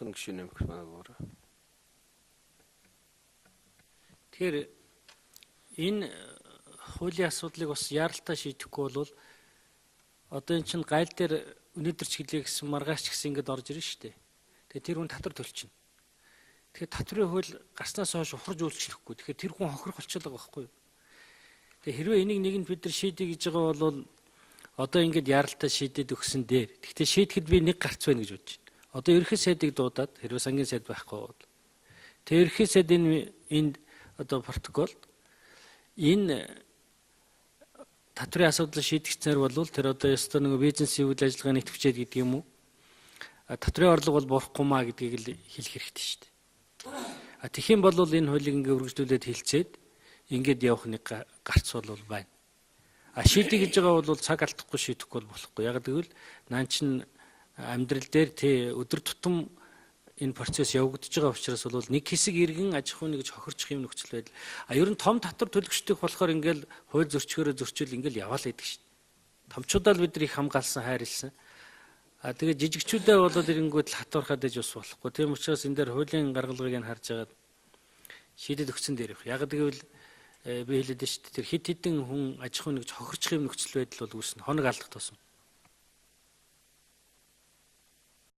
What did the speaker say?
어떤 гишүүний микрофоноор. Тэгэхээр энэ хуулийн асуудлыг бас яаралтай шийдэхгүй бол одоо эн чинь гайл дээр өнөөдөр ч гэлээ гэсэн маргааш ч гэсэн ингэж орж ирнэ шүү дээ. Тэгээ тэр хүн татвар төлчихнө. Тэгэхээр татврын хууль гарснаас хойш ухарж үйлчлэхгүй. Тэгэхээр тэр хүн хохирох болчихлоо байхгүй юу? Тэгээ хэрвээ энийг нэгэнд бид нар шийдэ гэж байгаа бол одоо ингэж яаралтай шийдэд өгсөн дээр. Гэхдээ шийдэхэд би нэг гарц байна гэж бодож байна. Одоо ерөнхий сайдыг дуудаад хэрвээ сангийн сайд байхгүй бол тэр ерөнхий сайдын энд одоо протокол энэ татврын асуудлыг шийдэгчнэр бол тэр одоо ёстой нэг бизнесийн үйл ажиллагаа нэгтгэвчээд гэдэг юм уу? Татврын орлого бол буурахгүй маа гэдгийг л хэлэх хэрэгтэй шүү дээ. Тэгэх юм бол энэ хуулийг ингээ үргэлжлүүлээд хэлцээд ингээд явах нэг гарц бол байна. Шийдэх гэж байгаа бол цаг алдахгүй шийдэхгүй болохгүй. Яг гэвэл наан чин амьдрал дээр тий өдөр тутам энэ процесс явагдаж байгаа учраас бол нэг хэсэг иргэн аж ахуйн гэж хохирчих юм нөхцөл байдал. Ер нь том татвар төлөгчдөх болохоор ингээл хууль зөрчгөөрөө зөрчил ингээл яваал байдаг шин. Томчуудаа л бид нар их хамгаалсан, хайрлсан. Тэгээд жижигчүүдээ болоод ирэнгүүт л хатуурхаад иж ус болохгүй. Тийм учраас энэ дээр хуулийн гаргалгыг нь харж агаад шийдэд өгсөн дээр явах. Яг гэвэл би хэлээд шүү дээ. Тэр хит хитэн хүн аж ахуйн гэж хохирчих юм нөхцөл байдал бол үүснэ. Хоног алдах тусам.